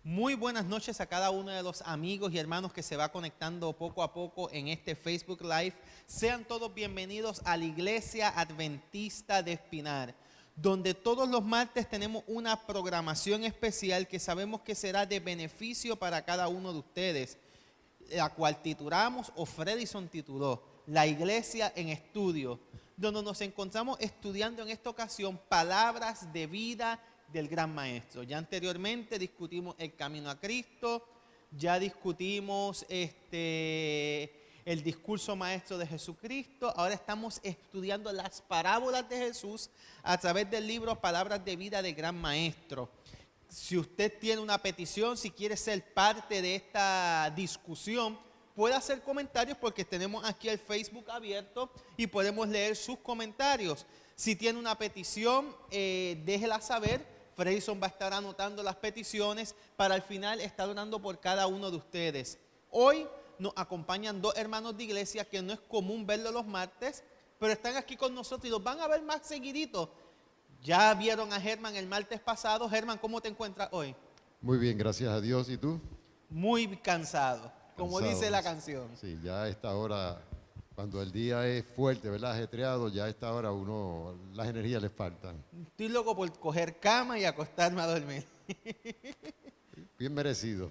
Muy buenas noches a cada uno de los amigos y hermanos que se va conectando poco a poco en este Facebook Live. Sean todos bienvenidos a la Iglesia Adventista de Espinar, donde todos los martes tenemos una programación especial que sabemos que será de beneficio para cada uno de ustedes, la cual titulamos, o Fredison tituló, La Iglesia en Estudio, donde nos encontramos estudiando en esta ocasión palabras de vida del Gran Maestro. Ya anteriormente discutimos el camino a Cristo, ya discutimos el discurso maestro de Jesucristo. Ahora estamos estudiando las parábolas de Jesús a través del libro Palabras de Vida del Gran Maestro. Si usted tiene una petición, si quiere ser parte de esta discusión, puede hacer comentarios porque tenemos aquí el Facebook abierto y podemos leer sus comentarios. Si tiene una petición, déjela saber. Fredison va a estar anotando las peticiones para al final estar orando por cada uno de ustedes. Hoy nos acompañan dos hermanos de iglesia que no es común verlos los martes, pero están aquí con nosotros y los van a ver más seguiditos. Ya vieron a Germán el martes pasado. Germán, ¿cómo te encuentras hoy? Muy bien, gracias a Dios. ¿Y tú? Muy cansado, como Cansado. dice la canción. Sí, ya a esta hora, cuando el día es fuerte, ¿verdad? Ajetreado, ya a esta hora las energías le faltan. Estoy loco por coger cama y acostarme a dormir. Bien merecido.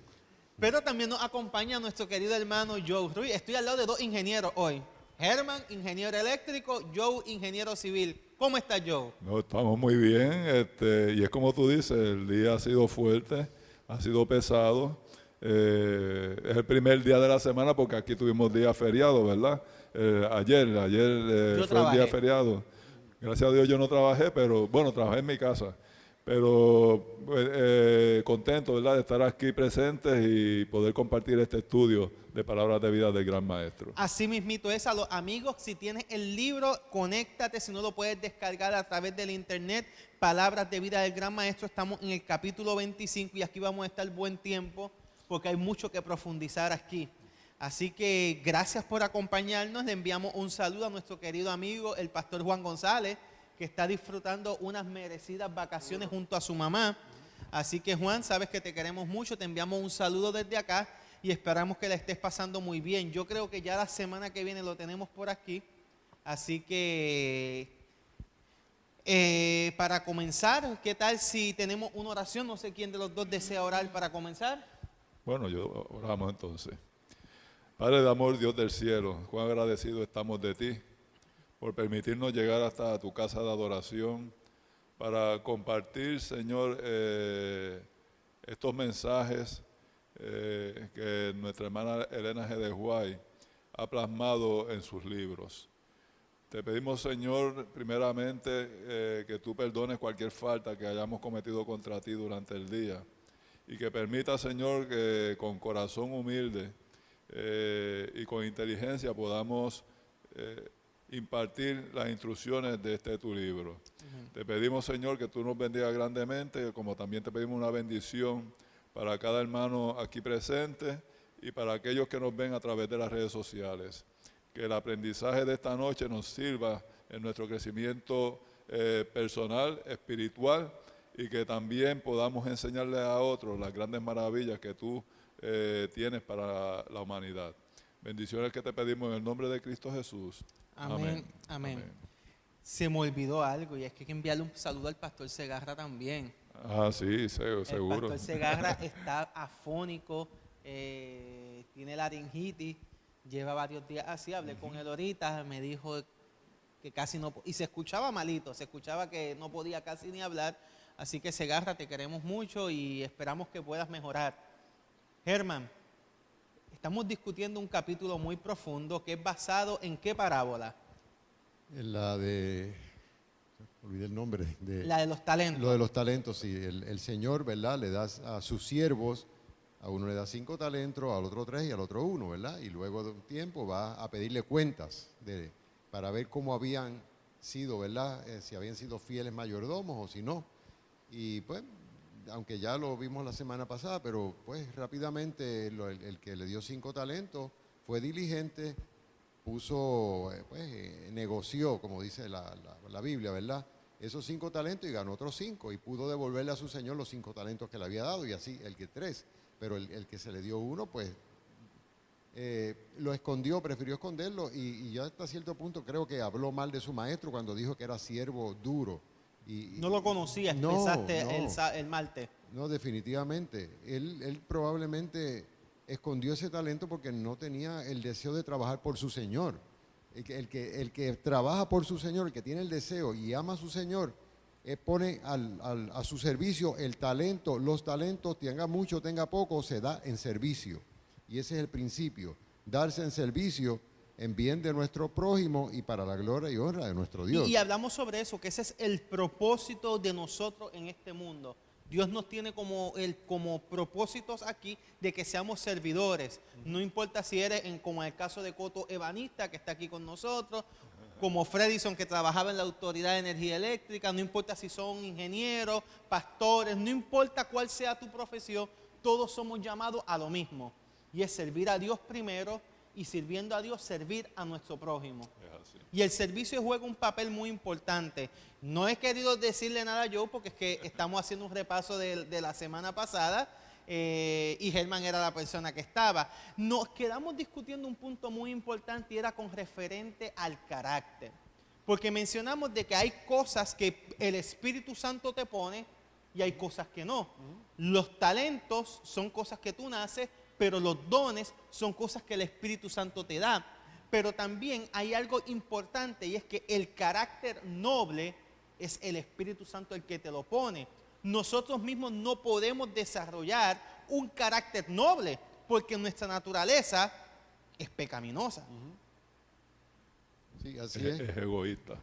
Pero también nos acompaña nuestro querido hermano Joe Ruiz. Estoy al lado de dos ingenieros hoy. Germán, ingeniero eléctrico, Joe, ingeniero civil. ¿Cómo está Joe? No, estamos muy bien, y es como tú dices, el día ha sido fuerte, ha sido pesado. Es el primer día de la semana porque aquí tuvimos día feriado, ¿verdad? Ayer fue el día feriado. Gracias a Dios yo no trabajé, pero bueno, trabajé en mi casa. Pero contento, ¿verdad?, de estar aquí presentes y poder compartir este estudio de palabras de vida del Gran Maestro. Así mismito es. A los amigos, si tienes el libro, conéctate. Si no, lo puedes descargar a través del internet. Palabras de vida del Gran Maestro. Estamos en el capítulo 25 y aquí vamos a estar buen tiempo porque hay mucho que profundizar aquí. Así que gracias por acompañarnos. Le enviamos un saludo a nuestro querido amigo, el pastor Juan González, que está disfrutando unas merecidas vacaciones junto a su mamá. Así que Juan, sabes que te queremos mucho, te enviamos un saludo desde acá y esperamos que la estés pasando muy bien. Yo creo que ya la semana que viene lo tenemos por aquí. Así que para comenzar, ¿qué tal si tenemos una oración? No sé quién de los dos desea orar para comenzar. Bueno, oramos entonces. Padre de amor, Dios del cielo, cuán agradecidos estamos de ti por permitirnos llegar hasta tu casa de adoración para compartir, Señor, estos mensajes que nuestra hermana Elena G. de Huay ha plasmado en sus libros. Te pedimos, Señor, primeramente que tú perdones cualquier falta que hayamos cometido contra ti durante el día y que permita, Señor, que con corazón humilde y con inteligencia podamos impartir las instrucciones de tu libro. Te pedimos, Señor, que tú nos bendigas grandemente, como también te pedimos una bendición para cada hermano aquí presente y para aquellos que nos ven a través de las redes sociales. Que el aprendizaje de esta noche nos sirva en nuestro crecimiento personal, espiritual, y que también podamos enseñarle a otros las grandes maravillas que tú tienes para la humanidad. Bendiciones que te pedimos en el nombre de Cristo Jesús. Amén, amén. Se me olvidó algo y es que hay que enviarle un saludo al pastor Segarra también. Ah, sí, seguro. El pastor Segarra está afónico, tiene laringitis, lleva varios días así. Hablé con él ahorita, me dijo que casi no, y se escuchaba malito, se escuchaba que no podía casi ni hablar. Así que Segarra, te queremos mucho y esperamos que puedas mejorar. Germán, estamos discutiendo un capítulo muy profundo que es basado en ¿qué parábola? En la de, olvidé el nombre. La de los talentos. Lo de los talentos, sí. El Señor, ¿verdad?, le da a sus siervos, a uno le da 5 talentos, al otro 3 y al otro 1, ¿verdad? Y luego de un tiempo va a pedirle cuentas para ver cómo habían sido, ¿verdad? Si habían sido fieles mayordomos o si no. Y pues, aunque ya lo vimos la semana pasada, pero pues rápidamente el que le dio 5 talentos fue diligente, negoció, como dice la Biblia, ¿verdad? esos 5 talentos y ganó otros 5 y pudo devolverle a su señor los 5 talentos que le había dado y así el que 3. Pero el que se le dio 1, pues lo escondió, prefirió esconderlo y ya hasta cierto punto creo que habló mal de su maestro cuando dijo que era siervo duro. No lo conocías, No, pensaste no. el martes. No, definitivamente. Él probablemente escondió ese talento porque no tenía el deseo de trabajar por su Señor. El que trabaja por su Señor, el que tiene el deseo y ama a su Señor, pone a su servicio el talento, los talentos, tenga mucho, tenga poco, se da en servicio. Y ese es el principio, darse en servicio en bien de nuestro prójimo y para la gloria y honra de nuestro Dios. Y hablamos sobre eso, que ese es el propósito de nosotros en este mundo. Dios nos tiene como propósitos aquí de que seamos servidores. No importa si eres, como en el caso de Coto, ebanista, que está aquí con nosotros, como Fredison, que trabajaba en la Autoridad de Energía Eléctrica, no importa si son ingenieros, pastores, no importa cuál sea tu profesión, todos somos llamados a lo mismo. Y es servir a Dios primero y sirviendo a Dios, servir a nuestro prójimo. Y el servicio juega un papel muy importante. No he querido decirle nada yo porque es que estamos haciendo un repaso de la semana pasada y Germán era la persona que estaba. Nos quedamos discutiendo un punto muy importante y era con referente al carácter. Porque mencionamos de que hay cosas que el Espíritu Santo te pone y hay cosas que no. Los talentos son cosas que tú naces, pero los dones son cosas que el Espíritu Santo te da. Pero también hay algo importante y es que el carácter noble es el Espíritu Santo el que te lo pone. Nosotros mismos no podemos desarrollar un carácter noble porque nuestra naturaleza es pecaminosa. Sí, así es. Es egoísta.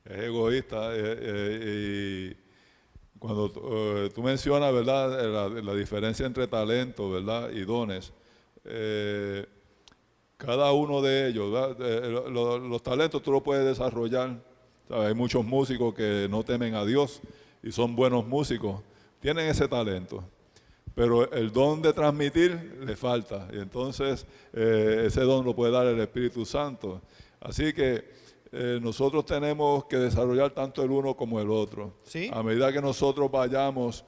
Es egoísta. Y cuando tú mencionas, ¿verdad?, la diferencia entre talento, ¿verdad?, y dones, cada uno de ellos, los talentos tú los puedes desarrollar. ¿Sabes? Hay muchos músicos que no temen a Dios y son buenos músicos, tienen ese talento, pero el don de transmitir le falta, y entonces ese don lo puede dar el Espíritu Santo. Así que nosotros tenemos que desarrollar tanto el uno como el otro. ¿Sí? A medida que nosotros vayamos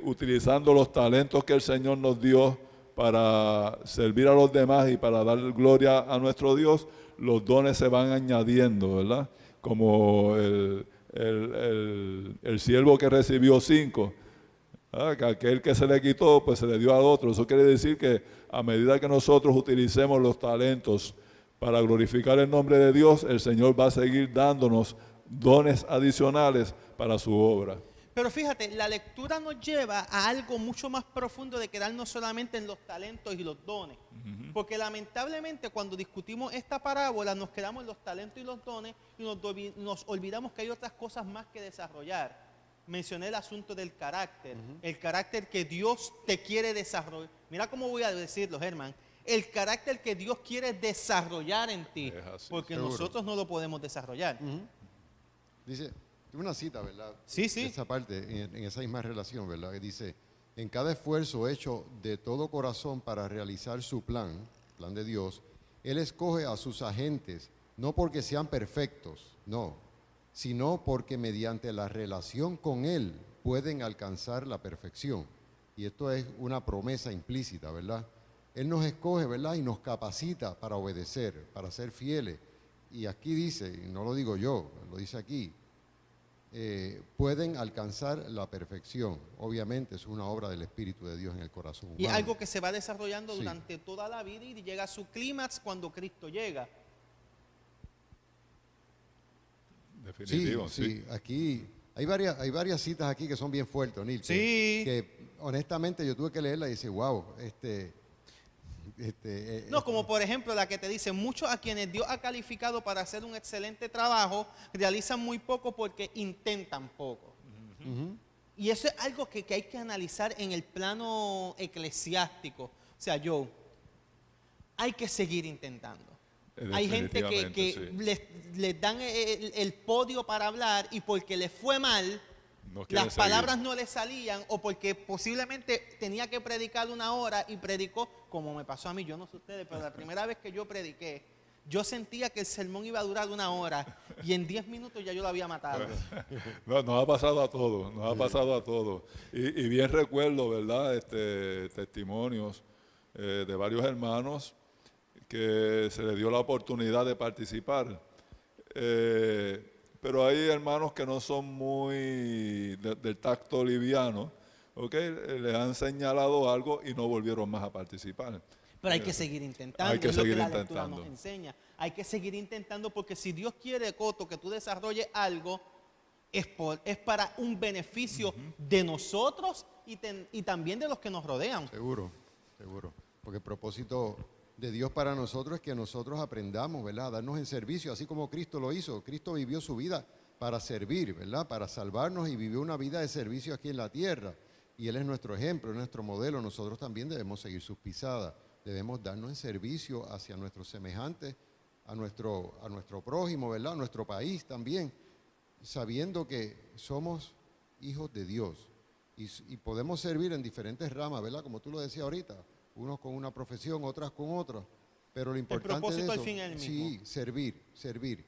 utilizando los talentos que el Señor nos dio para servir a los demás y para dar gloria a nuestro Dios, los dones se van añadiendo, ¿verdad? Como el siervo que recibió 5, que aquel que se le quitó, pues se le dio al otro. Eso quiere decir que a medida que nosotros utilicemos los talentos para glorificar el nombre de Dios, el Señor va a seguir dándonos dones adicionales para su obra. Pero fíjate, la lectura nos lleva a algo mucho más profundo de quedarnos solamente en los talentos y los dones. Porque lamentablemente cuando discutimos esta parábola nos quedamos en los talentos y los dones y nos olvidamos que hay otras cosas más que desarrollar. Mencioné el asunto del carácter, el carácter que Dios te quiere desarrollar. Mira cómo voy a decirlo, Germán. El carácter que Dios quiere desarrollar en ti, porque seguro. nosotros no lo podemos desarrollar. Dice, una cita, ¿verdad? Sí, sí. Esa parte, en esa misma relación, ¿verdad? Que dice, en cada esfuerzo hecho de todo corazón para realizar su plan de Dios, Él escoge a sus agentes, no porque sean perfectos, no, sino porque mediante la relación con Él pueden alcanzar la perfección. Y esto es una promesa implícita, ¿verdad? Él nos escoge, ¿verdad? Y nos capacita para obedecer, para ser fieles. Y aquí dice, y no lo digo yo, lo dice aquí, pueden alcanzar la perfección. Obviamente es una obra del Espíritu de Dios en el corazón humano. Y es algo que se va desarrollando Sí. durante toda la vida y llega a su clímax cuando Cristo llega. Definitivo, Sí, aquí hay varias citas aquí que son bien fuertes, Neil. Sí. Que honestamente yo tuve que leerla y decir, wow, No, como por ejemplo la que te dice, muchos a quienes Dios ha calificado para hacer un excelente trabajo, realizan muy poco porque intentan poco. Y eso es algo que hay que analizar en el plano eclesiástico. O sea, hay que seguir intentando. Hay gente que Definitivamente, les dan el podio para hablar y porque les fue mal, No quieren las seguir. palabras no le salían o porque posiblemente tenía que predicar 1 hora y predicó, como me pasó a mí, yo no sé ustedes, pero la primera vez que yo prediqué, yo sentía que el sermón iba a durar 1 hora y en 10 minutos ya yo lo había matado. No, nos ha pasado a todos, nos ha pasado a todos. Y bien recuerdo, ¿verdad? Testimonios de varios hermanos que se les dio la oportunidad de participar. Pero hay hermanos que no son muy del tacto liviano, ¿ok? Les han señalado algo y no volvieron más a participar. Pero hay que seguir intentando, Hay que es lo seguir que la lectura intentando. nos enseña. Hay que seguir intentando porque si Dios quiere, Coto, que tú desarrolles algo, es para un beneficio de nosotros y también de los que nos rodean. Seguro, seguro. Porque el propósito de Dios para nosotros es que nosotros aprendamos, ¿verdad? A darnos en servicio, así como Cristo lo hizo. Cristo vivió su vida para servir, ¿verdad? Para salvarnos y vivió una vida de servicio aquí en la tierra. Y Él es nuestro ejemplo, es nuestro modelo. Nosotros también debemos seguir sus pisadas. Debemos darnos en servicio hacia nuestros semejantes, a nuestro prójimo, ¿verdad? A nuestro país también, sabiendo que somos hijos de Dios y podemos servir en diferentes ramas, ¿verdad? Como tú lo decías ahorita, unos con una profesión, otras con otra, pero lo importante propósito de al eso, fin es el mismo. sí, servir.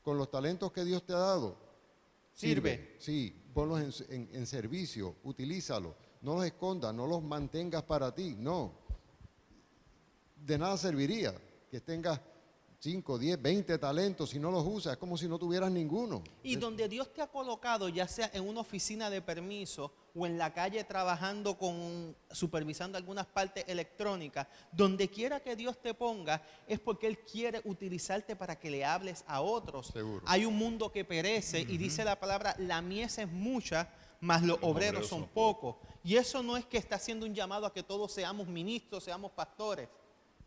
Con los talentos que Dios te ha dado, Sirve. sí, ponlos en servicio, utilízalos, no los escondas, no los mantengas para ti, no. De nada serviría que tengas 5, 10, 20 talentos si no los usas, es como si no tuvieras ninguno. Y donde Dios te ha colocado, ya sea en una oficina de permiso o en la calle trabajando supervisando algunas partes electrónicas, donde quiera que Dios te ponga, es porque Él quiere utilizarte para que le hables a otros. Seguro. Hay un mundo que perece y dice la palabra, la mies es mucha, mas los obreros son pocos. Y eso no es que está haciendo un llamado a que todos seamos ministros, seamos pastores.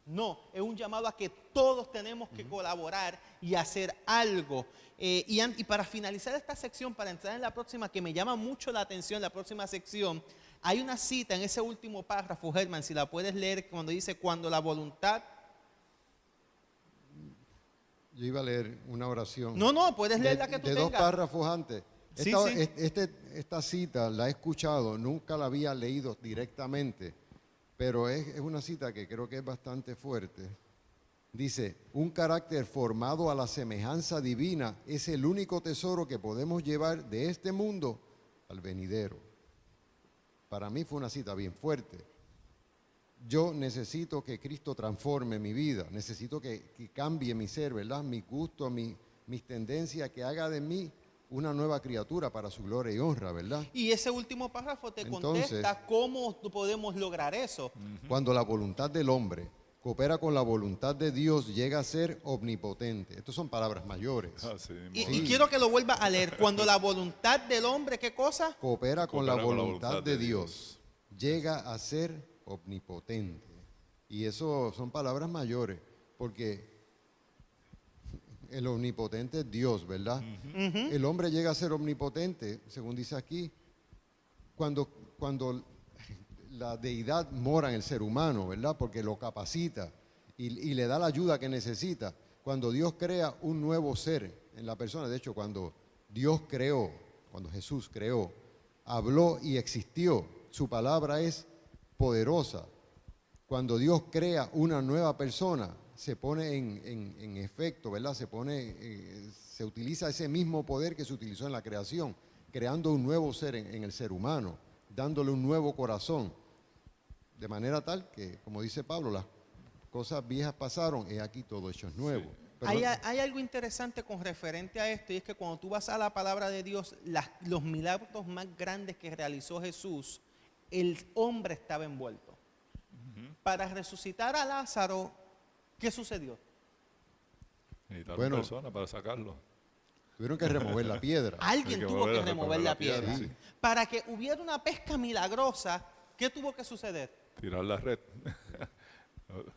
No, es un llamado a que todos tenemos que colaborar y hacer algo. Y para finalizar esta sección, para entrar en la próxima, que me llama mucho la atención, la próxima sección, hay una cita en ese último párrafo, Germán, si la puedes leer, cuando dice, cuando la voluntad... Yo iba a leer una oración. No, puedes leer la que tú de tengas. dos párrafos antes. Sí, Esta cita la he escuchado, nunca la había leído directamente, pero es una cita que creo que es bastante fuerte. Dice, un carácter formado a la semejanza divina es el único tesoro que podemos llevar de este mundo al venidero. Para mí fue una cita bien fuerte. Yo necesito que Cristo transforme mi vida, necesito que cambie mi ser, ¿verdad? Mi gusto, mis tendencias, que haga de mí una nueva criatura para su gloria y honra, ¿verdad? Y ese último párrafo te Entonces, contesta cómo podemos lograr eso. Cuando la voluntad del hombre coopera con la voluntad de Dios, llega a ser omnipotente. Estas son palabras mayores. Así Y, mismo. y quiero que lo vuelva a leer. Cuando la voluntad del hombre, ¿qué cosa? Coopera con la Coopera con la voluntad voluntad de de Dios, llega a ser omnipotente. Y eso son palabras mayores, porque el omnipotente es Dios, ¿verdad? El hombre llega a ser omnipotente, según dice aquí, cuando la deidad mora en el ser humano, ¿verdad? Porque lo capacita y le da la ayuda que necesita. Cuando Dios crea un nuevo ser en la persona, de hecho, cuando Dios creó, cuando Jesús creó, habló y existió, su palabra es poderosa. Cuando Dios crea una nueva persona, se pone en efecto, ¿verdad? Se utiliza ese mismo poder que se utilizó en la creación, creando un nuevo ser en el ser humano, dándole un nuevo corazón, de manera tal que, como dice Pablo, las cosas viejas pasaron, he aquí todo hecho es nuevo. Pero Hay algo interesante con referente a esto, y es que cuando tú vas a la palabra de Dios, los milagros más grandes que realizó Jesús, el hombre estaba envuelto. Para resucitar a Lázaro, ¿qué sucedió? Necesitaron Bueno. personas para sacarlo. tuvieron que remover la piedra. Alguien que tuvo que volver a remover la piedra. sí. Para que hubiera una pesca milagrosa, ¿qué tuvo que suceder? Tirar la red.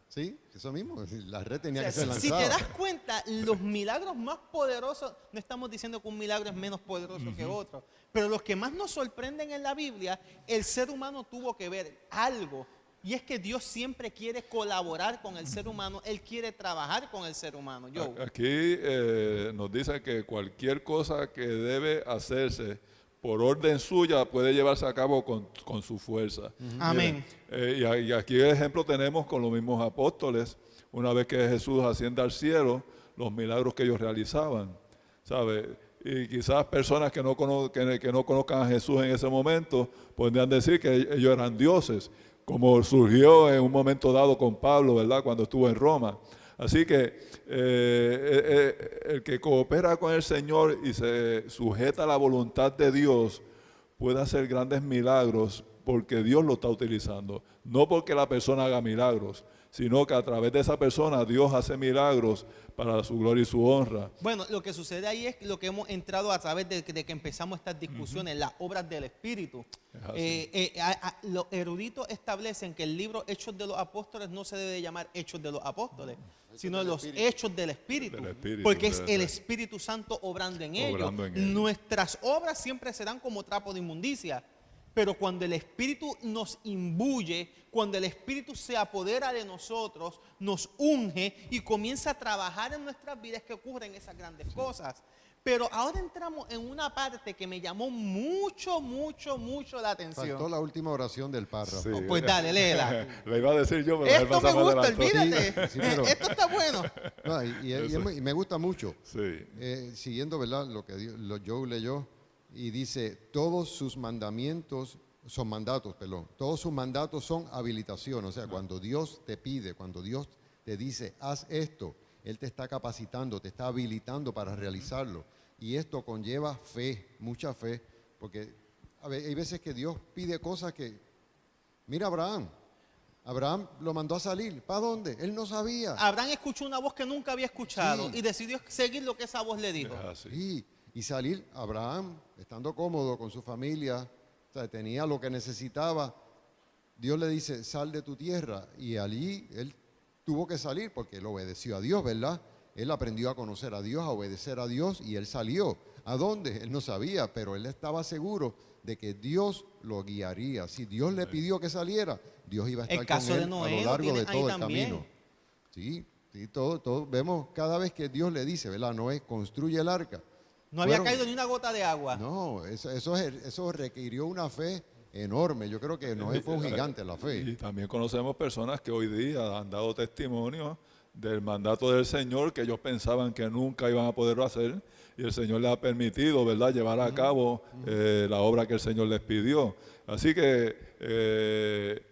Sí, eso mismo, la red tenía O que sea, ser si te lanzada. das cuenta, los milagros más poderosos, no estamos diciendo que un milagro es menos poderoso que otro, pero los que más nos sorprenden en la Biblia, el ser humano tuvo que ver algo. Y es que Dios siempre quiere colaborar con el ser humano, Él quiere trabajar con el ser humano. Aquí nos dice que cualquier cosa que debe hacerse por orden suya puede llevarse a cabo con su fuerza. Amén. Y aquí el ejemplo tenemos con los mismos apóstoles, una vez que Jesús asciende al cielo, los milagros que ellos realizaban, ¿sabe? Y quizás personas que no conozcan a Jesús en ese momento podrían decir que ellos eran dioses, como surgió en un momento dado con Pablo, ¿verdad? Cuando estuvo en Roma. Así que el que coopera con el Señor y se sujeta a la voluntad de Dios puede hacer grandes milagros porque Dios lo está utilizando. No porque la persona haga milagros, sino que a través de esa persona Dios hace milagros para su gloria y su honra. Bueno, lo que sucede ahí es lo que hemos entrado a través de que empezamos estas discusiones, las obras del Espíritu. Los eruditos establecen que el libro Hechos de los Apóstoles no se debe llamar Hechos de los Apóstoles, sino los Hechos del Espíritu, porque es el Espíritu Santo obrando en ellos. Nuestras obras siempre serán como trapo de inmundicia. Pero cuando el Espíritu nos imbuye, cuando el Espíritu se apodera de nosotros, nos unge y comienza a trabajar en nuestras vidas, que ocurren esas grandes cosas. Pero ahora entramos en una parte que me llamó mucho la atención. Faltó la última oración del párrafo. Sí. Pues dale, léela. Le iba a decir yo, pero Esto me gusta, adelantó. olvídate. Sí, pero- Esto está bueno. No, y me gusta mucho. Sí. Siguiendo, ¿verdad? Lo que Joe leyó, y dice, todos sus mandamientos son mandatos, perdón. Todos sus mandatos son habilitación. O sea, cuando Dios te pide, cuando Dios te dice, haz esto, Él te está capacitando, te está habilitando para realizarlo. Y esto conlleva fe, mucha fe, porque hay veces que Dios pide cosas que, mira Abraham lo mandó a salir. ¿Para dónde? Él no sabía. Abraham escuchó una voz que nunca había escuchado Sí. y decidió seguir lo que esa voz le dijo. Es así. Sí, y salir, Abraham, estando cómodo con su familia, o sea, tenía lo que necesitaba. Dios le dice, sal de tu tierra. Y allí él tuvo que salir porque él obedeció a Dios, ¿verdad? Él aprendió a conocer a Dios, a obedecer a Dios, y él salió. ¿A dónde? Él no sabía, pero él estaba seguro de que Dios lo guiaría. Si Dios le pidió que saliera, Dios iba a estar El caso con de él Noé a lo lo largo tiene de ahí todo el también. camino. Sí, todo vemos cada vez que Dios le dice, ¿verdad? Noé, construye el arca. No había Fueron- caído ni una gota de agua. No, eso requirió una fe enorme. Yo creo que Noé fue un gigante en la Y fe. también conocemos personas que hoy día han dado testimonio del mandato del Señor que ellos pensaban que nunca iban a poderlo hacer y el Señor les ha permitido, ¿verdad?, llevar a cabo la obra que el Señor les pidió. Así que,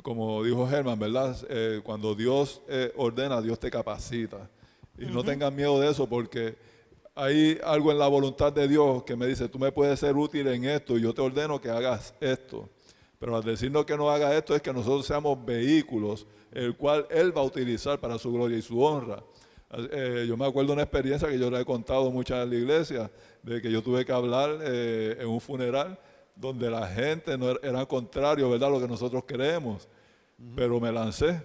como dijo Germán, ¿verdad?, cuando Dios ordena, Dios te capacita. Y no tengan miedo de eso porque hay algo en la voluntad de Dios que me dice, tú me puedes ser útil en esto y yo te ordeno que hagas esto. Pero al decirnos que no haga esto es que nosotros seamos vehículos, el cual Él va a utilizar para su gloria y su honra. Yo me acuerdo de una experiencia que yo le he contado muchas en la iglesia, de que yo tuve que hablar en un funeral donde la gente no era contrario, ¿verdad?, a lo que nosotros creemos. Pero me lancé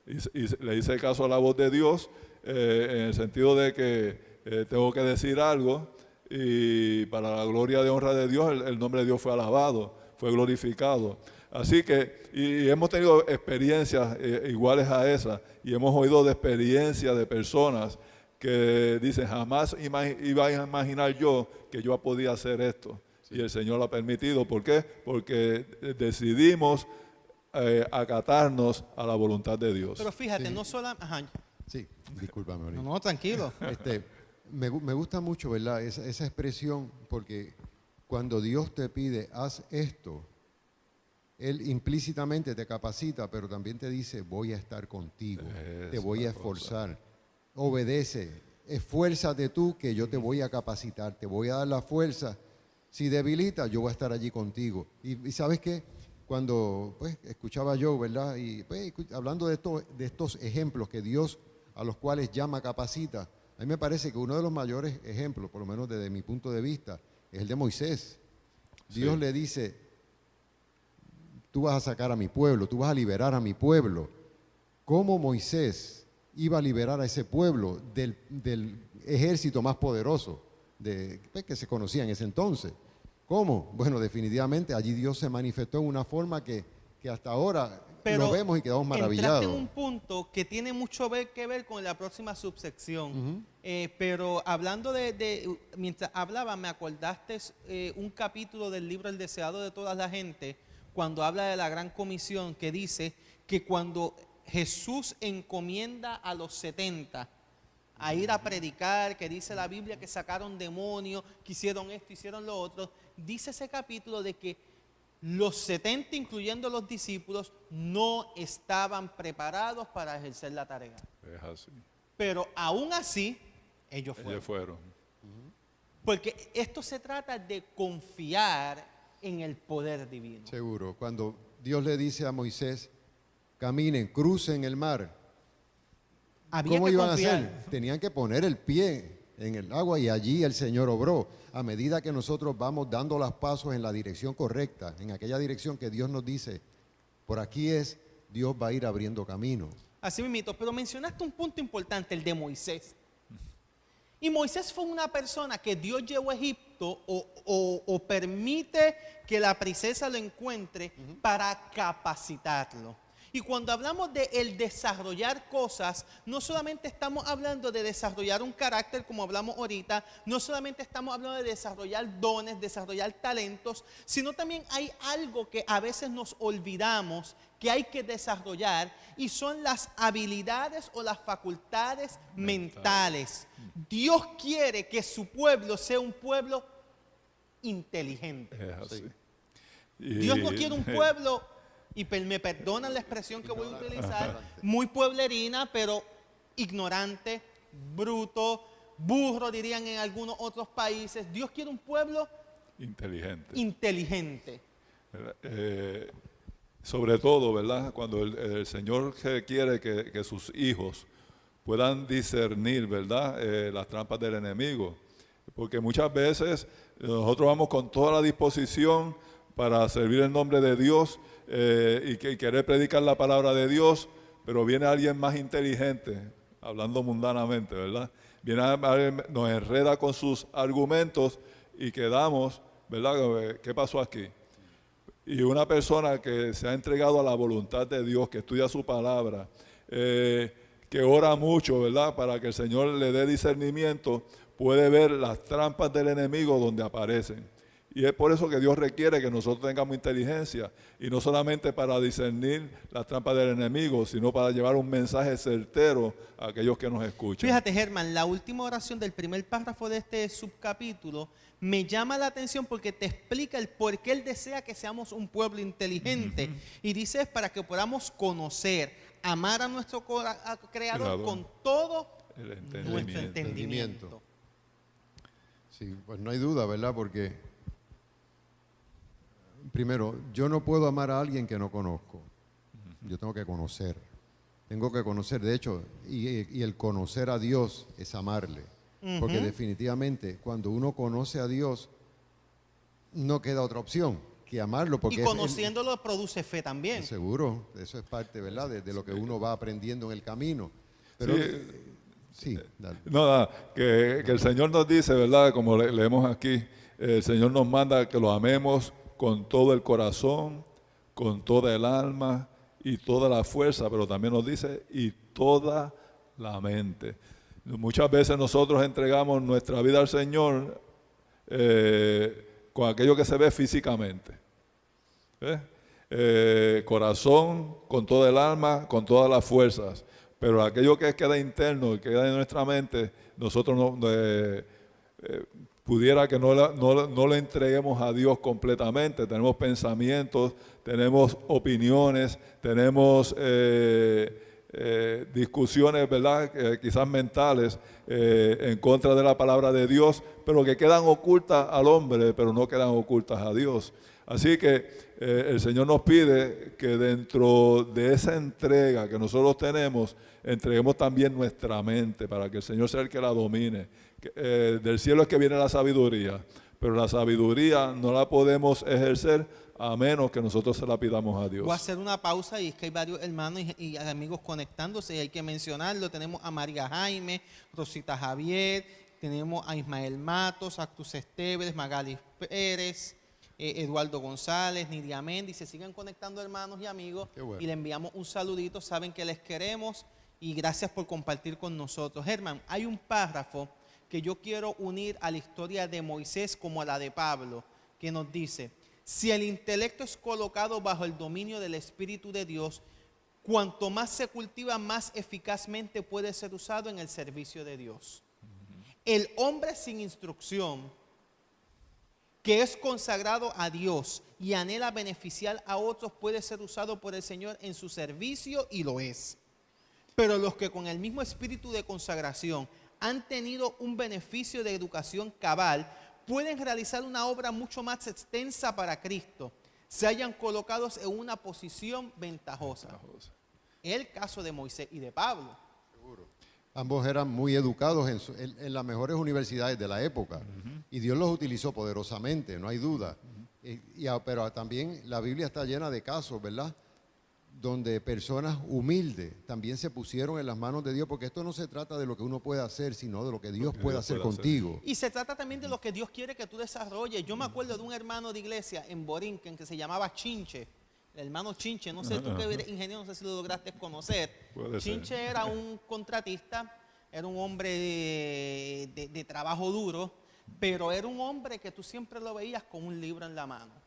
y le hice caso a la voz de Dios en el sentido de que tengo que decir algo y para la gloria y honra de Dios el nombre de Dios fue alabado, fue glorificado. Así que, y hemos tenido experiencias iguales a esas, y hemos oído de experiencias de personas que dicen, jamás iba a imaginar yo que yo podía hacer esto. Sí. Y el Señor lo ha permitido. ¿Por qué? Porque decidimos acatarnos a la voluntad de Dios. Pero fíjate, Sí. no solamente... Sí, discúlpame ahorita. No, tranquilo. Me gusta mucho, ¿verdad? Esa expresión, porque cuando Dios te pide, haz esto, Él implícitamente te capacita, pero también te dice, voy a estar contigo, te voy a esforzar, obedece, esfuérzate tú que yo te voy a capacitar, te voy a dar la fuerza. Si debilitas, yo voy a estar allí contigo. Y ¿sabes qué? Cuando pues, escuchaba yo, ¿verdad? Y pues, hablando de estos ejemplos que Dios a los cuales llama, capacita, a mí me parece que uno de los mayores ejemplos, por lo menos desde mi punto de vista, es el de Moisés. Dios le dice, tú vas a sacar a mi pueblo, tú vas a liberar a mi pueblo. ¿Cómo Moisés iba a liberar a ese pueblo del ejército más poderoso pues, que se conocía en ese entonces? ¿Cómo? Bueno, definitivamente allí Dios se manifestó en una forma que hasta ahora Pero lo vemos y quedamos entraste maravillados. en un punto que tiene mucho que ver con la próxima subsección. Pero hablando mientras hablaba, me acordaste un capítulo del libro El deseado de toda la gente, cuando habla de la gran comisión, que dice que cuando Jesús encomienda a los 70 a ir a predicar, que dice la Biblia que sacaron demonios, que hicieron esto, hicieron lo otro, dice ese capítulo de que los 70, incluyendo los discípulos, no estaban preparados para ejercer la tarea. Es así. Pero aún así, ellos fueron. Ellos fueron. Porque esto se trata de confiar en el poder divino. Seguro. Cuando Dios le dice a Moisés, caminen, crucen el mar. Había ¿Cómo que iban confiar. a hacer? Tenían que poner el pie en el agua y allí el Señor obró. A medida que nosotros vamos dando los pasos en la dirección correcta, en aquella dirección que Dios nos dice, por aquí es, Dios va a ir abriendo camino. Así mismo, pero mencionaste un punto importante, el de Moisés. Y Moisés fue una persona que Dios llevó a Egipto o permite que la princesa lo encuentre para capacitarlo. Y cuando hablamos de el desarrollar cosas, no solamente estamos hablando de desarrollar un carácter como hablamos ahorita, no solamente estamos hablando de desarrollar dones, desarrollar talentos, sino también hay algo que a veces nos olvidamos que hay que desarrollar y son las habilidades o las facultades mentales. Dios quiere que su pueblo sea un pueblo inteligente. Es así. Sí. Y- Dios no quiere un pueblo, y me perdonan la expresión que voy a utilizar, muy pueblerina, pero ignorante, bruto, burro, dirían en algunos otros países. Dios quiere un pueblo inteligente. inteligente. Sobre todo, ¿verdad? Cuando el Señor quiere que sus hijos puedan discernir, ¿verdad? Las trampas del enemigo. Porque muchas veces nosotros vamos con toda la disposición para servir el nombre de Dios y querer predicar la palabra de Dios, pero viene alguien más inteligente, hablando mundanamente, ¿verdad? Viene alguien, nos enreda con sus argumentos y quedamos, ¿verdad? ¿Qué pasó aquí? Y una persona que se ha entregado a la voluntad de Dios, que estudia su palabra, que ora mucho, ¿verdad? Para que el Señor le dé discernimiento, puede ver las trampas del enemigo donde aparecen. Y es por eso que Dios requiere que nosotros tengamos inteligencia, y no solamente para discernir las trampas del enemigo, sino para llevar un mensaje certero a aquellos que nos escuchan. Fíjate, Germán, la última oración del primer párrafo de este subcapítulo me llama la atención porque te explica el por qué Él desea que seamos un pueblo inteligente. Y dice, es para que podamos conocer, amar a nuestro Creador con todo El nuestro entendimiento. entendimiento. Sí, pues no hay duda, ¿verdad? Porque primero, yo no puedo amar a alguien que no conozco. Yo tengo que conocer. Tengo que conocer, de hecho, y el conocer a Dios es amarle. Porque definitivamente cuando uno conoce a Dios, no queda otra opción que amarlo. Porque Y es conociéndolo produce fe también. seguro, eso es parte, ¿verdad? De lo que uno va aprendiendo en el camino. Pero, sí, dale. No, que el Señor nos dice, ¿verdad? Como leemos aquí, el Señor nos manda que lo amemos con todo el corazón, con toda el alma y toda la fuerza, pero también nos dice, y toda la mente. Muchas veces nosotros entregamos nuestra vida al Señor con aquello que se ve físicamente. Corazón, con toda el alma, con todas las fuerzas. Pero aquello que queda interno, que queda en nuestra mente, nosotros pudiera que no le entreguemos a Dios completamente. Tenemos pensamientos, tenemos opiniones, tenemos discusiones, ¿verdad? Quizás mentales en contra de la palabra de Dios, pero que quedan ocultas al hombre, pero no quedan ocultas a Dios. Así que el Señor nos pide que dentro de esa entrega que nosotros tenemos, entreguemos también nuestra mente para que el Señor sea el que la domine. Del cielo es que viene la sabiduría, pero la sabiduría no la podemos ejercer a menos que nosotros se la pidamos a Dios. Voy a hacer una pausa y es que hay varios hermanos y amigos conectándose y hay que mencionarlo. Tenemos a María Jaime, Rosita Javier, tenemos a Ismael Matos, Actus Esteves, Magali Pérez, Eduardo González, Nidia Mendy, se siguen conectando hermanos y amigos. Qué bueno. Y le enviamos un saludito, saben que les queremos y gracias por compartir con nosotros. Germán, hay un párrafo que yo quiero unir a la historia de Moisés como a la de Pablo, que nos dice: si el intelecto es colocado bajo el dominio del Espíritu de Dios, cuanto más se cultiva, más eficazmente puede ser usado en el servicio de Dios. El hombre sin instrucción, que es consagrado a Dios y anhela beneficiar a otros, puede ser usado por el Señor en su servicio, y lo es. Pero los que con el mismo espíritu de consagración han tenido un beneficio de educación cabal, pueden realizar una obra mucho más extensa para Cristo, se hayan colocados en una posición ventajosa. El caso de Moisés y de Pablo. Ambos eran muy educados en las mejores universidades de la época, y Dios los utilizó poderosamente, no hay duda. Pero también la Biblia está llena de casos, ¿verdad?, donde personas humildes también se pusieron en las manos de Dios, porque esto no se trata de lo que uno puede hacer, sino de lo que Dios puede hacer contigo. Y se trata también de lo que Dios quiere que tú desarrolles. Yo me acuerdo de un hermano de iglesia en Borinquen que se llamaba Chinche. El hermano Chinche, no sé, tú que eres ingeniero, no sé si lo lograste conocer. Chinche era un contratista, era un hombre de trabajo duro, pero era un hombre que tú siempre lo veías con un libro en la mano.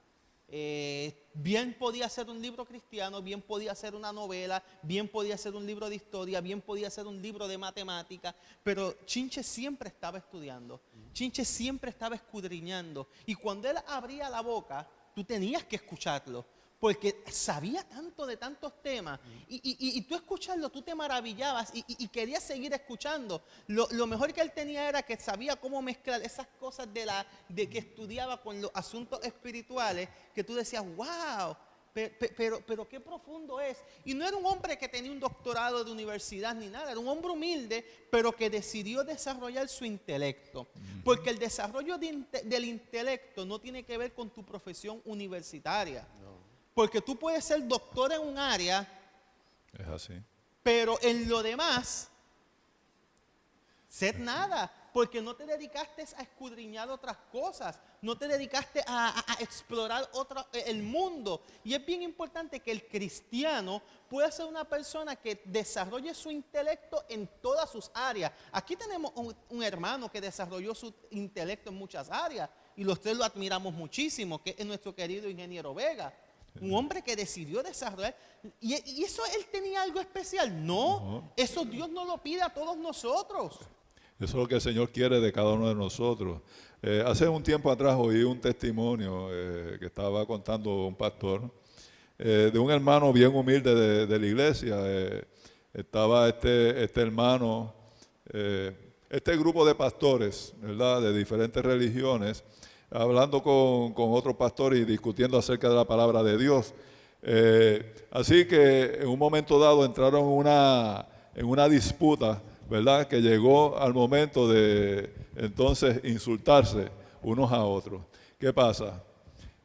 Bien podía ser un libro cristiano, bien podía ser una novela, bien podía ser un libro de historia, bien podía ser un libro de matemática, pero Chinche siempre estaba estudiando, Chinche siempre estaba escudriñando, y cuando él abría la boca, tú tenías que escucharlo, porque sabía tanto de tantos temas, y tú escucharlo, tú te maravillabas y querías seguir escuchando. Lo mejor que él tenía era que sabía cómo mezclar esas cosas de que estudiaba con los asuntos espirituales, que tú decías, wow, pero qué profundo es. Y no era un hombre que tenía un doctorado de universidad ni nada, era un hombre humilde, pero que decidió desarrollar su intelecto. Porque el desarrollo del intelecto no tiene que ver con tu profesión universitaria. Porque tú puedes ser doctor en un área, es así, pero en lo demás, ser nada, porque no te dedicaste a escudriñar otras cosas, no te dedicaste a explorar el mundo. Y es bien importante que el cristiano pueda ser una persona que desarrolle su intelecto en todas sus áreas. Aquí tenemos un hermano que desarrolló su intelecto en muchas áreas, y los tres lo admiramos muchísimo, que es nuestro querido ingeniero Vega. Un hombre que decidió desarrollar. ¿Y eso él tenía algo especial? No, eso Dios nos lo pide a todos nosotros. Eso es lo que el Señor quiere de cada uno de nosotros. Hace un tiempo atrás oí un testimonio que estaba contando un pastor de un hermano bien humilde de la iglesia. Estaba este hermano, este grupo de pastores, ¿verdad?, de diferentes religiones, hablando con otro pastor y discutiendo acerca de la palabra de Dios. Así que en un momento dado entraron en una disputa, ¿verdad?, que llegó al momento de entonces insultarse unos a otros. ¿Qué pasa?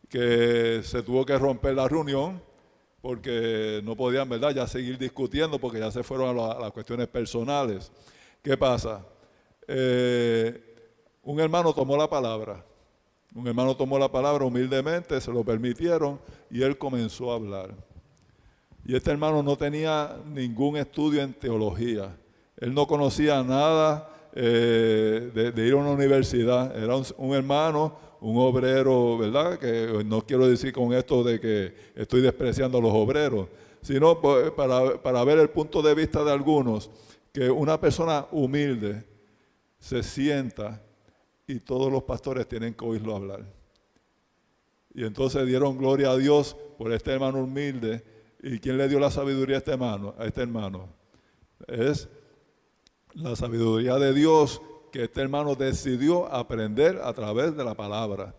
Que se tuvo que romper la reunión porque no podían, ¿verdad?, ya seguir discutiendo porque ya se fueron a las cuestiones personales. ¿Qué pasa? Un hermano tomó la palabra. Un hermano tomó la palabra humildemente, se lo permitieron y él comenzó a hablar. Y este hermano no tenía ningún estudio en teología. Él no conocía nada de ir a una universidad. Era un hermano, un obrero, ¿verdad? Que no quiero decir con esto de que estoy despreciando a los obreros, sino para ver el punto de vista de algunos, que una persona humilde se sienta y todos los pastores tienen que oírlo hablar. Y entonces dieron gloria a Dios por este hermano humilde. ¿Y quién le dio la sabiduría a este hermano? Es la sabiduría de Dios, que este hermano decidió aprender a través de la palabra.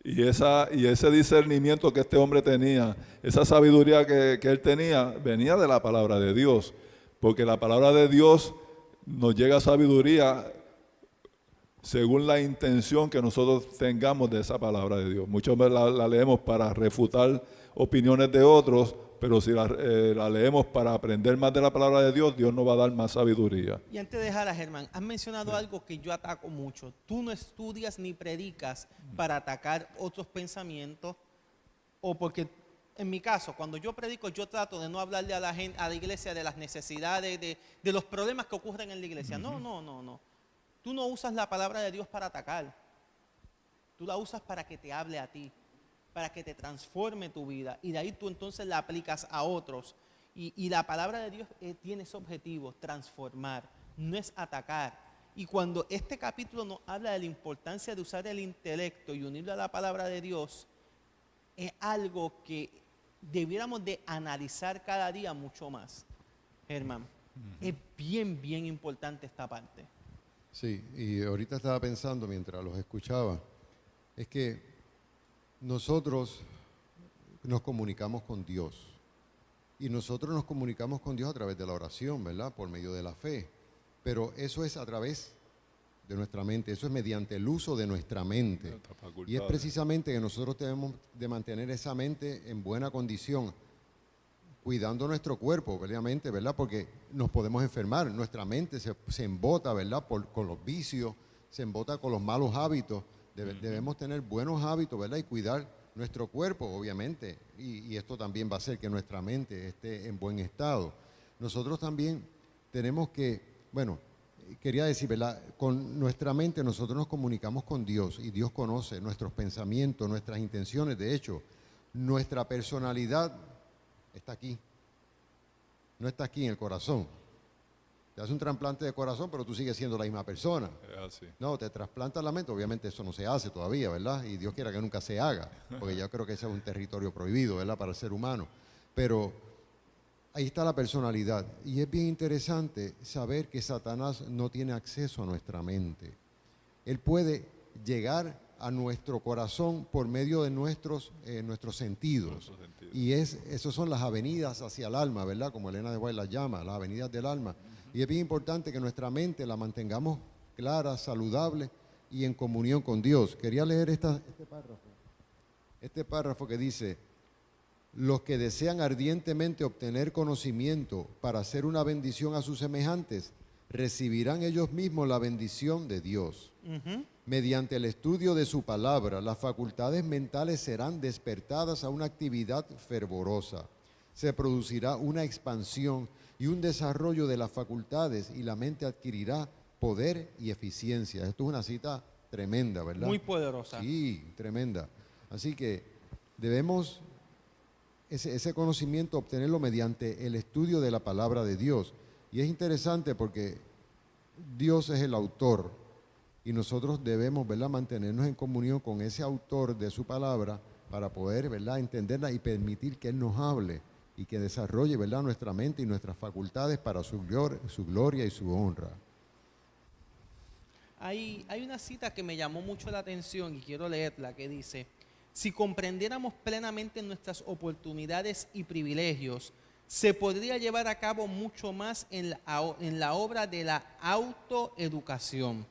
Y ese discernimiento que este hombre tenía, esa sabiduría que él tenía, venía de la palabra de Dios. Porque la palabra de Dios nos llega sabiduría según la intención que nosotros tengamos de esa palabra de Dios. Muchos la leemos para refutar opiniones de otros pero si la leemos para aprender más de la palabra de Dios, Dios nos va a dar más sabiduría. Y antes de dejar a Germán, has mencionado algo que yo ataco mucho. Tú no estudias ni predicas para atacar otros pensamientos, o porque, en mi caso, cuando yo predico, yo trato de no hablarle a la gente, a la iglesia, de las necesidades, de los problemas que ocurren en la iglesia. No. Tú no usas la palabra de Dios para atacar. Tú la usas para que te hable a ti, para que te transforme tu vida, y de ahí tú entonces la aplicas a otros. Y la palabra de Dios tiene ese objetivo, transformar, no es atacar. Y cuando este capítulo nos habla de la importancia de usar el intelecto y unirlo a la palabra de Dios, es algo que debiéramos de analizar cada día mucho más. Germán, es bien importante esta parte. Sí, y ahorita estaba pensando mientras los escuchaba, es que nosotros nos comunicamos con Dios, y nosotros nos comunicamos con Dios a través de la oración, ¿verdad? Por medio de la fe, pero eso es a través de nuestra mente, eso es mediante el uso de nuestra mente, y es precisamente que nosotros debemos de mantener esa mente en buena condición, cuidando nuestro cuerpo, obviamente, ¿verdad? Porque nos podemos enfermar, nuestra mente se embota, ¿verdad? Con los vicios, se embota con los malos hábitos. Debemos tener buenos hábitos, ¿verdad? Y cuidar nuestro cuerpo, obviamente, y esto también va a hacer que nuestra mente esté en buen estado. Nosotros también tenemos que, bueno, quería decir, ¿verdad? Con nuestra mente nosotros nos comunicamos con Dios, y Dios conoce nuestros pensamientos, nuestras intenciones. De hecho, nuestra personalidad está aquí, no está aquí en el corazón. Te hace un trasplante de corazón, pero tú sigues siendo la misma persona. Así. No, te trasplantas la mente, obviamente eso no se hace todavía, ¿verdad? Y Dios quiera que nunca se haga, porque yo creo que ese es un territorio prohibido, ¿verdad? Para el ser humano. Pero ahí está la personalidad, y es bien interesante saber que Satanás no tiene acceso a nuestra mente. Él puede llegar a nuestro corazón por medio de nuestros sentidos. Y esos son las avenidas hacia el alma, ¿verdad? Como Elena de White las llama, las avenidas del alma. Y es bien importante que nuestra mente la mantengamos clara, saludable y en comunión con Dios. Quería leer este párrafo que dice: los que desean ardientemente obtener conocimiento para hacer una bendición a sus semejantes, recibirán ellos mismos la bendición de Dios. Mediante el estudio de su palabra, las facultades mentales serán despertadas a una actividad fervorosa. Se producirá una expansión y un desarrollo de las facultades, y la mente adquirirá poder y eficiencia. Esto es una cita tremenda, ¿verdad? Muy poderosa. Sí, tremenda. Así que debemos ese conocimiento obtenerlo mediante el estudio de la palabra de Dios. Y es interesante porque Dios es el autor, y nosotros debemos, ¿verdad?, mantenernos en comunión con ese autor de su palabra para poder, ¿verdad?, entenderla y permitir que Él nos hable y que desarrolle, ¿verdad?, nuestra mente y nuestras facultades para su gloria y su honra. Hay una cita que me llamó mucho la atención y quiero leerla, que dice: si comprendiéramos plenamente nuestras oportunidades y privilegios, se podría llevar a cabo mucho más en la obra de la autoeducación.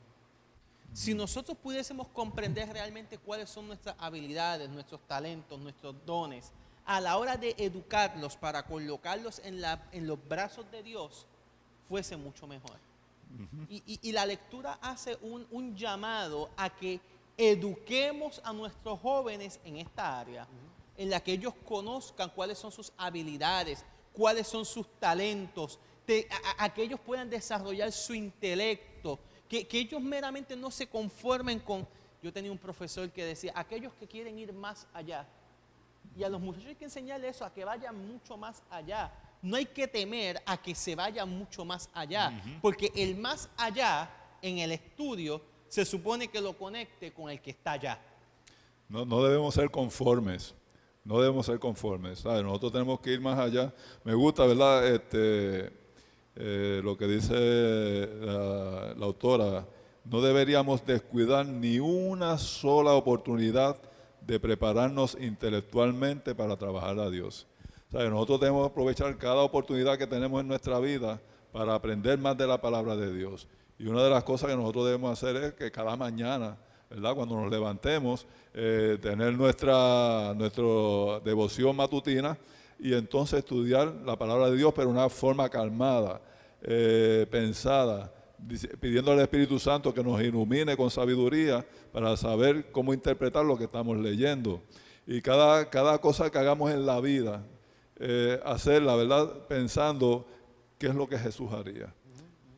Si nosotros pudiésemos comprender realmente cuáles son nuestras habilidades, nuestros talentos, nuestros dones, a la hora de educarlos para colocarlos en los brazos de Dios, fuese mucho mejor. Y la lectura hace un llamado a que eduquemos a nuestros jóvenes en esta área, en la que ellos conozcan cuáles son sus habilidades, cuáles son sus talentos, a que ellos puedan desarrollar su intelecto, que ellos meramente no se conformen con... Yo tenía un profesor que decía: aquellos que quieren ir más allá. Y a los muchachos hay que enseñarles eso, a que vayan mucho más allá. No hay que temer a que se vaya mucho más allá, porque el más allá en el estudio se supone que lo conecte con el que está allá. No debemos ser conformes. No debemos ser conformes, ¿sabes? Nosotros tenemos que ir más allá. Me gusta, ¿verdad? Lo que dice la autora: no deberíamos descuidar ni una sola oportunidad de prepararnos intelectualmente para trabajar a Dios. ¿Sabes? Nosotros debemos aprovechar cada oportunidad que tenemos en nuestra vida para aprender más de la palabra de Dios. Y una de las cosas que nosotros debemos hacer es que cada mañana, ¿verdad?, cuando nos levantemos, tener nuestra devoción matutina y entonces estudiar la palabra de Dios, pero de una forma calmada, pensada, pidiendo al Espíritu Santo que nos ilumine con sabiduría para saber cómo interpretar lo que estamos leyendo. Y cada cosa que hagamos en la vida, hacerla, ¿verdad?, pensando qué es lo que Jesús haría,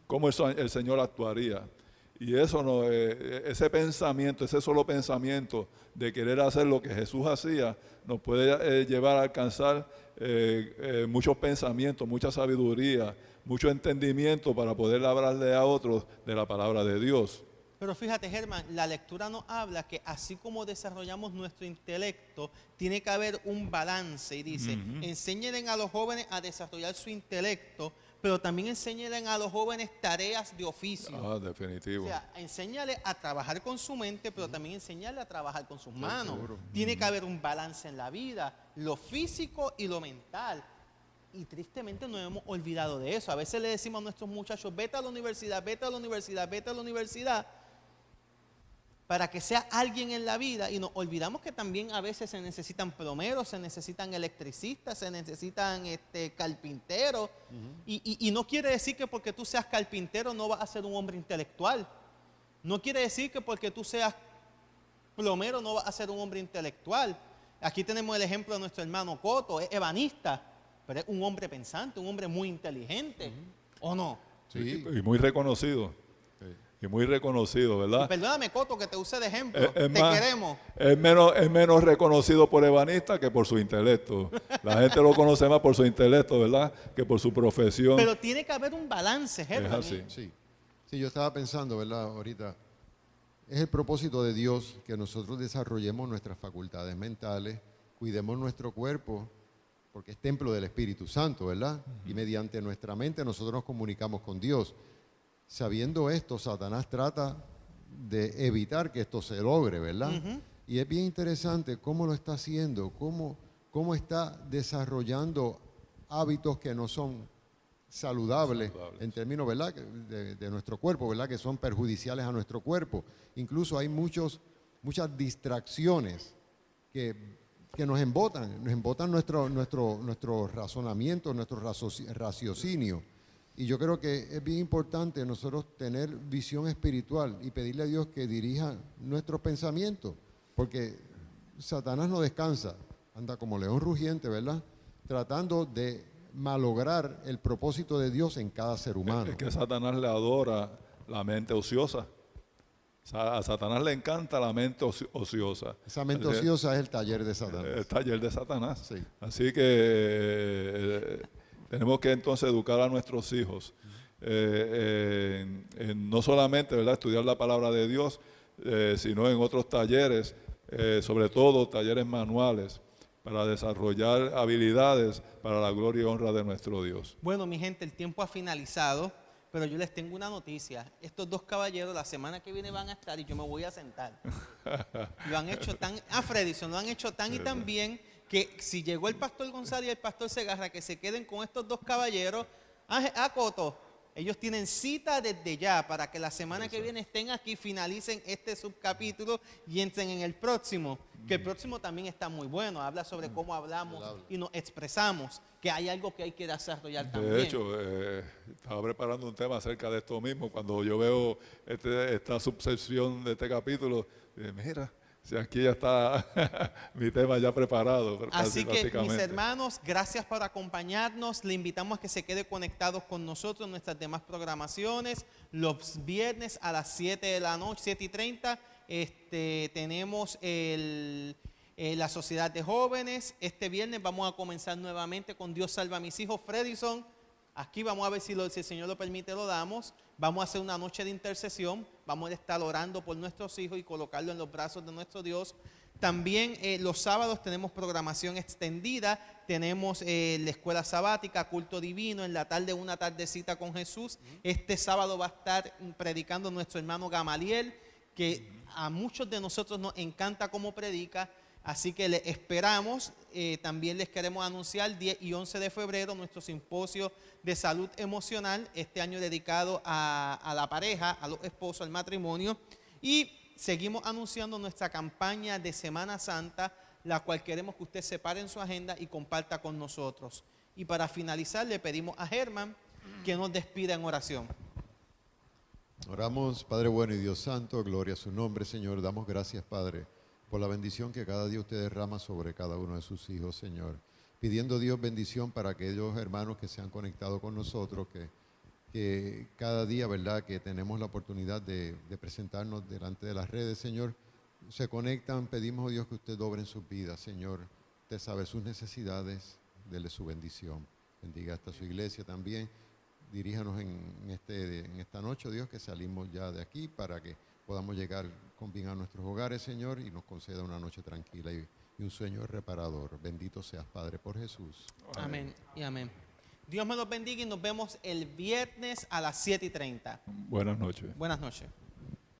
cómo el Señor actuaría. Y eso no, ese pensamiento, ese solo pensamiento de querer hacer lo que Jesús hacía, nos puede llevar a alcanzar muchos pensamientos, mucha sabiduría, mucho entendimiento para poder hablarle a otros de la palabra de Dios. Pero fíjate, Germán, la lectura nos habla que así como desarrollamos nuestro intelecto, tiene que haber un balance. Y dice, enséñenle a los jóvenes a desarrollar su intelecto, pero también enséñenle a los jóvenes tareas de oficio. Ah, definitivo. O sea, enséñale a trabajar con su mente, pero también enséñale a trabajar con sus manos. Tiene que haber un balance en la vida, lo físico y lo mental. Y tristemente nos hemos olvidado de eso. A veces le decimos a nuestros muchachos, vete a la universidad, vete a la universidad, vete a la universidad, para que sea alguien en la vida, y nos olvidamos que también a veces se necesitan plomeros, se necesitan electricistas, se necesitan carpinteros, y no quiere decir que porque tú seas carpintero no vas a ser un hombre intelectual, no quiere decir que porque tú seas plomero no vas a ser un hombre intelectual. Aquí tenemos el ejemplo de nuestro hermano Coto, es ebanista, pero es un hombre pensante, un hombre muy inteligente, ¿o no? Sí. Y muy reconocido. Y muy reconocido, ¿verdad? Y perdóname, Coto, que te use de ejemplo. Es Te más, queremos. es menos reconocido por ebanista que por su intelecto. La gente lo conoce más por su intelecto, ¿verdad?, que por su profesión. Pero tiene que haber un balance, Germán. Es así. Sí, yo estaba pensando, ¿verdad? Ahorita, es el propósito de Dios que nosotros desarrollemos nuestras facultades mentales, cuidemos nuestro cuerpo, porque es templo del Espíritu Santo, ¿verdad? Y mediante nuestra mente nosotros nos comunicamos con Dios. Sabiendo esto, Satanás trata de evitar que esto se logre, ¿verdad? Y es bien interesante cómo lo está haciendo, cómo está desarrollando hábitos que no son saludables en términos, ¿verdad?, de nuestro cuerpo, ¿verdad?, que son perjudiciales a nuestro cuerpo. Incluso hay muchas distracciones que nos embotan nuestro razonamiento, nuestro raciocinio. Y yo creo que es bien importante nosotros tener visión espiritual y pedirle a Dios que dirija nuestros pensamientos, porque Satanás no descansa, anda como león rugiente, ¿verdad?, tratando de malograr el propósito de Dios en cada ser humano. Es que Satanás le adora la mente ociosa. A Satanás le encanta la mente ociosa. Esa mente ociosa es el taller de Satanás. El taller de Satanás. Sí. Así que tenemos que entonces educar a nuestros hijos. No solamente, ¿verdad?, estudiar la palabra de Dios, sino en otros talleres, sobre todo talleres manuales, para desarrollar habilidades para la gloria y honra de nuestro Dios. Bueno, mi gente, el tiempo ha finalizado, pero yo les tengo una noticia. Estos dos caballeros la semana que viene van a estar y yo me voy a sentar. Lo han hecho Fredison, lo han hecho tan y tan bien que si llegó el pastor González y el pastor Segarra, que se queden con estos dos caballeros. Coto, ellos tienen cita desde ya para que la semana que viene estén aquí, finalicen este subcapítulo y entren en el próximo. Que el próximo también está muy bueno, habla sobre cómo hablamos y nos expresamos, que hay algo que hay que desarrollar también. De hecho, estaba preparando un tema acerca de esto mismo. Cuando yo veo esta subsección de este capítulo, mira, si aquí ya está mi tema ya preparado. Así que, mis hermanos, gracias por acompañarnos. Le invitamos a que se quede conectados con nosotros en nuestras demás programaciones. Los viernes a las 7 de la noche, 7:30, tenemos la Sociedad de Jóvenes. Este viernes vamos a comenzar nuevamente con Dios salva a mis hijos, Fredison. Aquí vamos a ver si el Señor lo permite, lo damos. Vamos a hacer una noche de intercesión. Vamos a estar orando por nuestros hijos y colocarlo en los brazos de nuestro Dios. También los sábados tenemos programación extendida. Tenemos la escuela sabática, culto divino, en la tarde una tardecita con Jesús. Este sábado va a estar predicando nuestro hermano Gamaliel, que a muchos de nosotros nos encanta cómo predica. Así que le esperamos. También les queremos anunciar 10 y 11 de febrero nuestro simposio de salud emocional, este año dedicado a la pareja, a los esposos, al matrimonio. Y seguimos anunciando nuestra campaña de Semana Santa, la cual queremos que usted separe en su agenda y comparta con nosotros. Y para finalizar, le pedimos a Germán que nos despida en oración. Oramos, Padre bueno y Dios santo, gloria a su nombre, Señor. Damos gracias, Padre, por la bendición que cada día usted derrama sobre cada uno de sus hijos, Señor. Pidiendo, Dios, bendición para aquellos hermanos que se han conectado con nosotros, que cada día, ¿verdad?, que tenemos la oportunidad de presentarnos delante de las redes, Señor, se conectan. Pedimos, oh Dios, que usted obre en sus vidas, Señor. Usted sabe sus necesidades, dele su bendición. Bendiga hasta su iglesia también. Diríjanos en esta noche, Dios, que salimos ya de aquí para que podamos llegar con bien a nuestros hogares, Señor, y nos conceda una noche tranquila y un sueño reparador. Bendito seas, Padre, por Jesús. Amén y amén. Dios me los bendiga y nos vemos el viernes a las 7:30. Buenas noches. Buenas noches.